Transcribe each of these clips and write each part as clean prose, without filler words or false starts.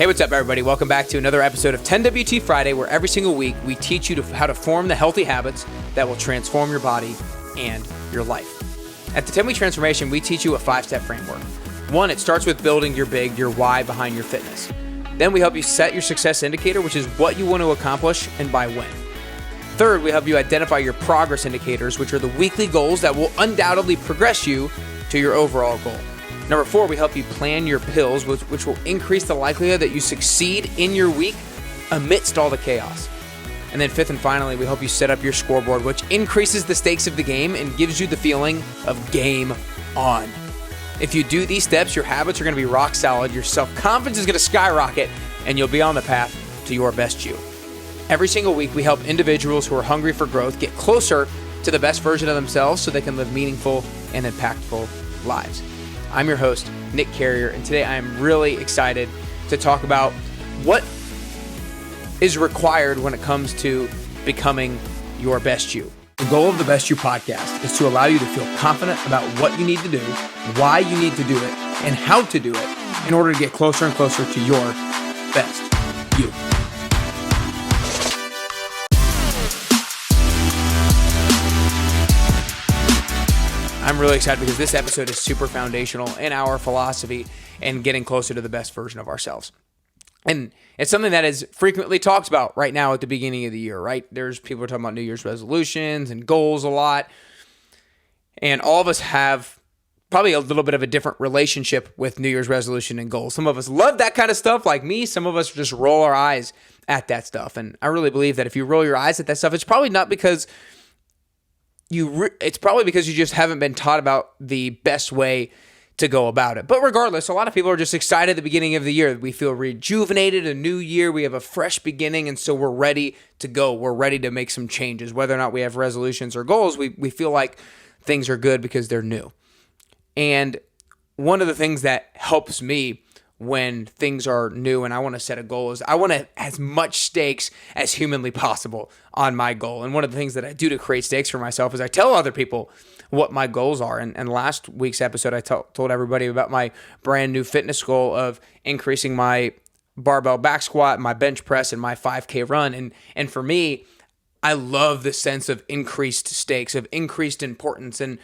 Hey, what's up, everybody? Welcome back to another episode of 10WT Friday, where every single week we teach you how to form the healthy habits that will transform your body and your life. At the 10-Week Transformation, we teach you a 5-step framework. 1, it starts with building your why behind your fitness. Then we help you set your success indicator, which is what you want to accomplish and by when. 3rd, we help you identify your progress indicators, which are the weekly goals that will undoubtedly progress you to your overall goal. Number 4, we help you plan your pills, which will increase the likelihood that you succeed in your week amidst all the chaos. And then 5th and finally, we help you set up your scoreboard, which increases the stakes of the game and gives you the feeling of game on. If you do these steps, your habits are going to be rock solid, your self-confidence is going to skyrocket, and you'll be on the path to your best you. Every single week, we help individuals who are hungry for growth get closer to the best version of themselves so they can live meaningful and impactful lives. I'm your host, Nick Carrier, and today I am really excited to talk about what is required when it comes to becoming your best you. The goal of the Best You podcast is to allow you to feel confident about what you need to do, why you need to do it, and how to do it in order to get closer and closer to your best you. I'm really excited because this episode is super foundational in our philosophy and getting closer to the best version of ourselves. And it's something that is frequently talked about right now at the beginning of the year, right? There's people talking about New Year's resolutions and goals a lot. And all of us have probably a little bit of a different relationship with New Year's resolution and goals. Some of us love that kind of stuff like me. Some of us just roll our eyes at that stuff. And I really believe that if you roll your eyes at that stuff, it's probably not because it's probably because you just haven't been taught about the best way to go about it. But regardless, a lot of people are just excited at the beginning of the year. We feel rejuvenated, a new year, we have a fresh beginning, and so we're ready to go. We're ready to make some changes. Whether or not we have resolutions or goals, we feel like things are good because they're new. And one of the things that helps me when things are new and I want to set a goal is I want to as much stakes as humanly possible on my goal. And one of the things that I do to create stakes for myself is I tell other people what my goals are. And last week's episode, I told everybody about my brand new fitness goal of increasing my barbell back squat, my bench press, and my 5K run. And for me, I love the sense of increased stakes, of increased importance. And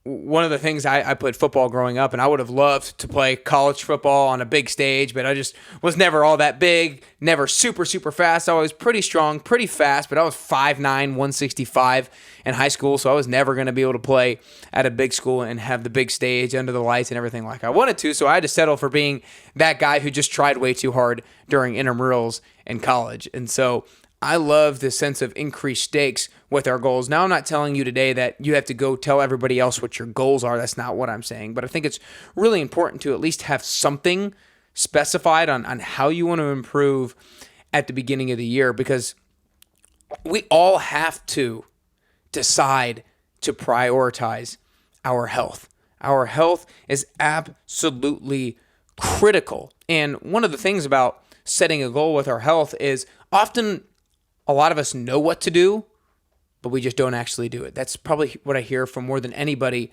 one of the things I played football growing up, and I would have loved to play college football on a big stage, but I just was never all that big, never super, super fast. I was pretty strong, pretty fast, but I was 5'9", 165 in high school, so I was never going to be able to play at a big school and have the big stage under the lights and everything like I wanted to, so I had to settle for being that guy who just tried way too hard during intramurals in college. And so I love the sense of increased stakes with our goals. Now, I'm not telling you today that you have to go tell everybody else what your goals are. That's not what I'm saying. But I think it's really important to at least have something specified on how you want to improve at the beginning of the year, because we all have to decide to prioritize our health. Our health is absolutely critical. And one of the things about setting a goal with our health is often a lot of us know what to do, but we just don't actually do it. That's probably what I hear from more than anybody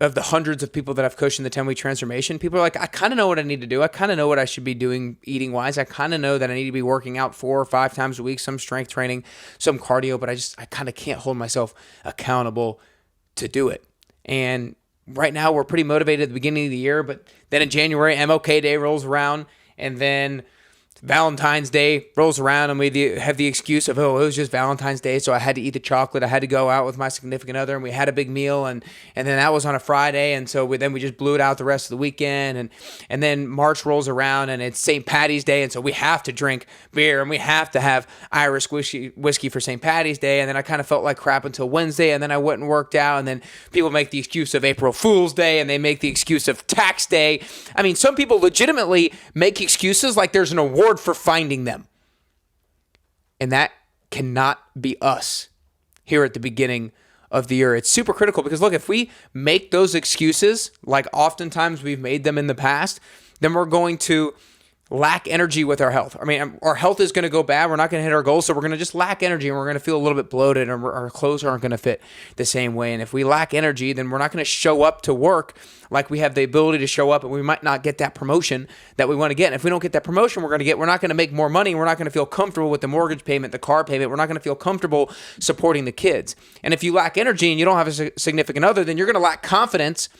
of the hundreds of people that I've coached in the 10-Week Transformation. People are like, I kind of know what I need to do. I kind of know what I should be doing eating-wise. I kind of know that I need to be working out 4 or 5 times a week, some strength training, some cardio, but I kind of can't hold myself accountable to do it. And right now we're pretty motivated at the beginning of the year, but then in January, MLK Day rolls around, and then Valentine's Day rolls around and we have the excuse of, it was just Valentine's Day, so I had to eat the chocolate. I had to go out with my significant other, and we had a big meal, and then that was on a Friday, and so we just blew it out the rest of the weekend, and then March rolls around, and it's St. Patty's Day, and so we have to drink beer, and we have to have Irish whiskey for St. Patty's Day, and then I kind of felt like crap until Wednesday, and then I went and worked out, and then people make the excuse of April Fool's Day, and they make the excuse of tax day. I mean, some people legitimately make excuses like there's an award for finding them. And that cannot be us here at the beginning of the year. It's super critical because, look, if we make those excuses, like oftentimes we've made them in the past, then we're going to lack energy with our health. I mean, our health is going to go bad. We're not going to hit our goals. So we're going to just lack energy and we're going to feel a little bit bloated and our clothes aren't going to fit the same way. And if we lack energy, then we're not going to show up to work like we have the ability to show up, and we might not get that promotion that we want to get. And if we don't get that promotion we're not going to make more money. We're not going to feel comfortable with the mortgage payment, the car payment. We're not going to feel comfortable supporting the kids. And if you lack energy and you don't have a significant other, then you're going to lack confidence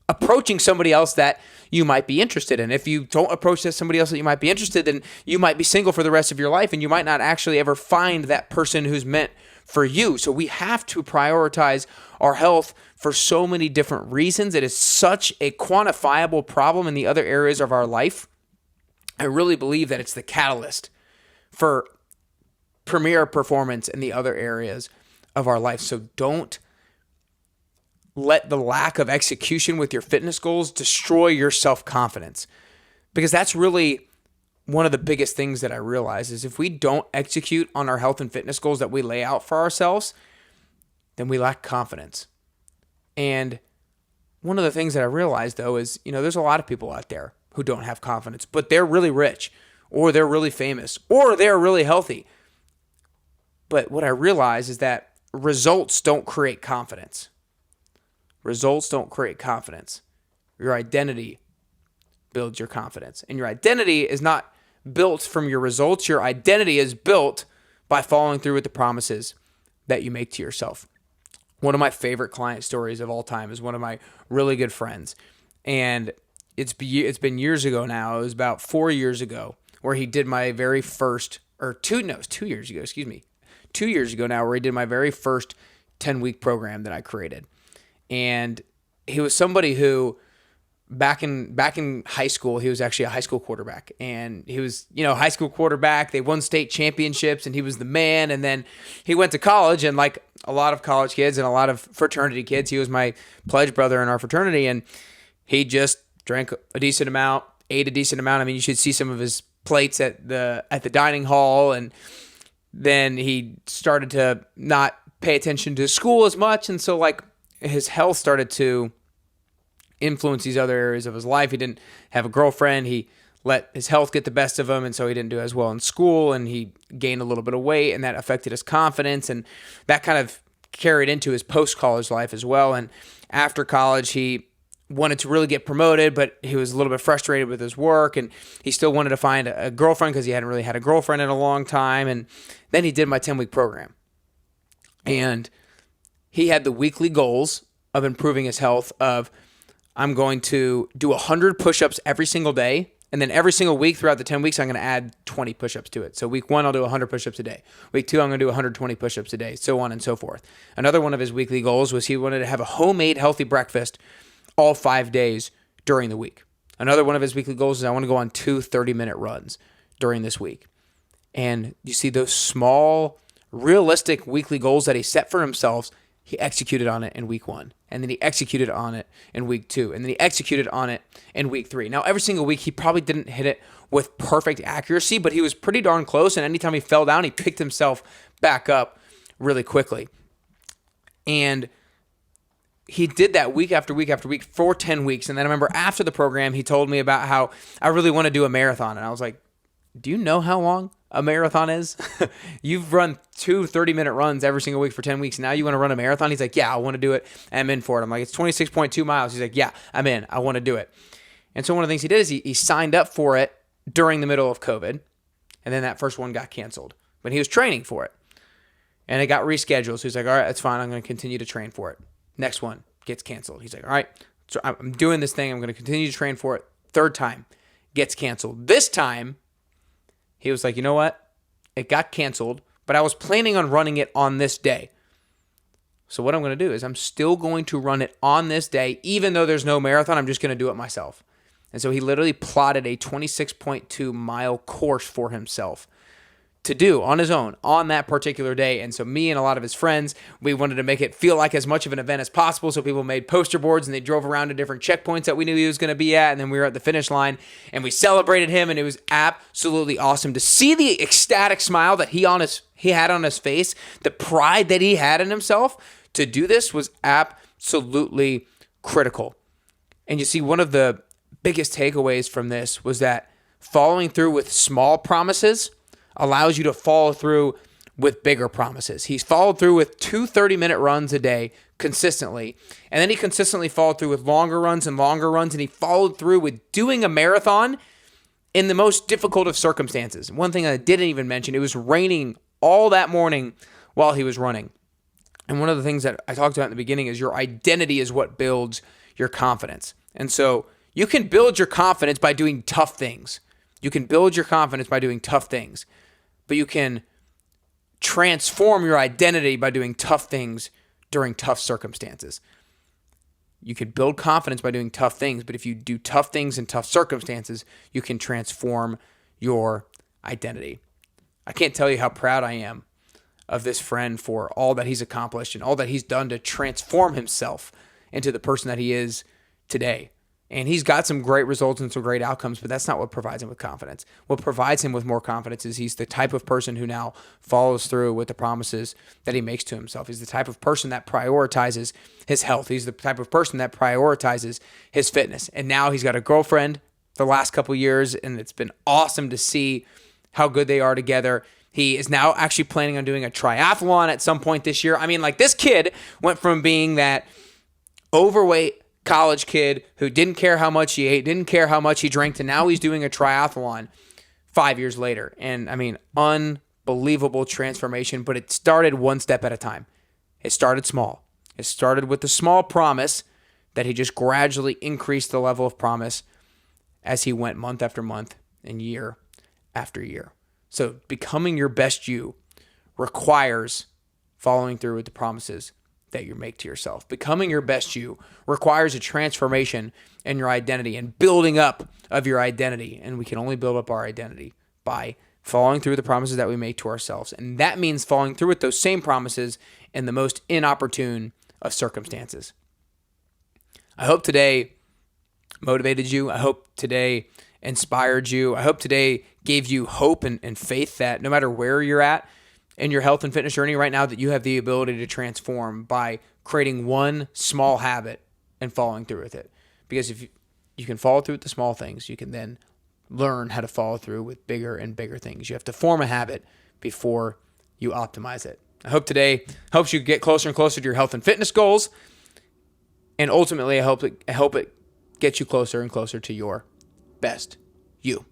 approaching somebody else that you might be interested in. If you don't approach somebody else that you might be interested in, you might be single for the rest of your life and you might not actually ever find that person who's meant for you. So we have to prioritize our health for so many different reasons. It is such a quantifiable problem in the other areas of our life. I really believe that it's the catalyst for premier performance in the other areas of our life. So don't let the lack of execution with your fitness goals destroy your self-confidence, because that's really one of the biggest things that I realize is if we don't execute on our health and fitness goals that we lay out for ourselves, then we lack confidence. And one of the things that I realized though is, there's a lot of people out there who don't have confidence, but they're really rich or they're really famous or they're really healthy. But what I realize is that results don't create confidence. Results don't create confidence. Your identity builds your confidence. And your identity is not built from your results. Your identity is built by following through with the promises that you make to yourself. One of my favorite client stories of all time is one of my really good friends. And it's been years ago now. It was about 4 years ago where he did my very first, it was 2 years ago, 2 years ago now, where he did my very first 10-week program that I created. And he was somebody who back in high school, he was actually a high school quarterback, and he was, high school quarterback. They won state championships and he was the man. And then he went to college, and like a lot of college kids and a lot of fraternity kids, he was my pledge brother in our fraternity, and he just drank a decent amount, ate a decent amount. I mean, you should see some of his plates at the dining hall. And then he started to not pay attention to school as much. And so like his health started to influence these other areas of his life. He didn't have a girlfriend. He let his health get the best of him, and so he didn't do as well in school, and he gained a little bit of weight, and that affected his confidence, and that kind of carried into his post-college life as well. And after college, he wanted to really get promoted, but he was a little bit frustrated with his work, and he still wanted to find a girlfriend because he hadn't really had a girlfriend in a long time. And then he did my 10-week program, and he had the weekly goals of improving his health of, I'm going to do 100 push-ups every single day, and then every single week throughout the 10 weeks, I'm going to add 20 push-ups to it. So week 1, I'll do 100 push-ups a day. Week 2, I'm going to do 120 push-ups a day, so on and so forth. Another one of his weekly goals was he wanted to have a homemade healthy breakfast all 5 days during the week. Another one of his weekly goals is I want to go on 2 30-minute runs during this week. And you see those small, realistic weekly goals that he set for himself. He executed on it in week 1, and then he executed on it in week 2, and then he executed on it in week 3. Now, every single week, he probably didn't hit it with perfect accuracy, but he was pretty darn close, and anytime he fell down, he picked himself back up really quickly. And he did that week after week after week for 10 weeks, and then I remember after the program, he told me about how I really want to do a marathon, and I was like, do you know how long a marathon is? You've run 2 30-minute runs every single week for 10 weeks. Now you want to run a marathon? He's like, yeah, I want to do it. I'm in for it. I'm like, it's 26.2 miles. He's like, yeah, I'm in. I want to do it. And so one of the things he did is he signed up for it during the middle of COVID. And then that first one got canceled. But he was training for it. And it got rescheduled. So he's like, all right, that's fine. I'm going to continue to train for it. Next one gets canceled. He's like, all right, so I'm doing this thing. I'm going to continue to train for it. Third time gets canceled. This time, he was like, you know what? It got canceled, but I was planning on running it on this day. So what I'm going to do is I'm still going to run it on this day, even though there's no marathon. I'm just going to do it myself. And so he literally plotted a 26.2 mile course for himself to do on his own on that particular day. And so me and a lot of his friends, we wanted to make it feel like as much of an event as possible. So people made poster boards and they drove around to different checkpoints that we knew he was going to be at. And then we were at the finish line and we celebrated him. And it was absolutely awesome to see the ecstatic smile that he had on his face. The pride that he had in himself to do this was absolutely critical. And you see, one of the biggest takeaways from this was that following through with small promises allows you to follow through with bigger promises. He's followed through with 2 30-minute runs a day consistently. And then he consistently followed through with longer runs. And he followed through with doing a marathon in the most difficult of circumstances. One thing I didn't even mention, it was raining all that morning while he was running. And one of the things that I talked about in the beginning is your identity is what builds your confidence. And so you can build your confidence by doing tough things. You can build your confidence by doing tough things. But you can transform your identity by doing tough things during tough circumstances. You can build confidence by doing tough things, but if you do tough things in tough circumstances, you can transform your identity. I can't tell you how proud I am of this friend for all that he's accomplished and all that he's done to transform himself into the person that he is today. And he's got some great results and some great outcomes, but that's not what provides him with confidence. What provides him with more confidence is he's the type of person who now follows through with the promises that he makes to himself. He's the type of person that prioritizes his health. He's the type of person that prioritizes his fitness. And now he's got a girlfriend the last couple of years, and it's been awesome to see how good they are together. He is now actually planning on doing a triathlon at some point this year. I mean, like, this kid went from being that overweight college kid who didn't care how much he ate, didn't care how much he drank, to now he's doing a triathlon 5 years later. And I mean, unbelievable transformation, but it started one step at a time. It started small. It started with the small promise that he just gradually increased the level of promise as he went month after month and year after year. So becoming your best you requires following through with the promises that you make to yourself. Becoming your best you requires a transformation in your identity and building up of your identity. And we can only build up our identity by following through with the promises that we make to ourselves. And that means following through with those same promises in the most inopportune of circumstances. I hope today motivated you. I hope today inspired you. I hope today gave you hope and faith that no matter where you're at in your health and fitness journey right now, that you have the ability to transform by creating one small habit and following through with it. Because if you can follow through with the small things, you can then learn how to follow through with bigger and bigger things. You have to form a habit before you optimize it. I hope today helps you get closer and closer to your health and fitness goals. And ultimately, I hope it gets you closer and closer to your best you.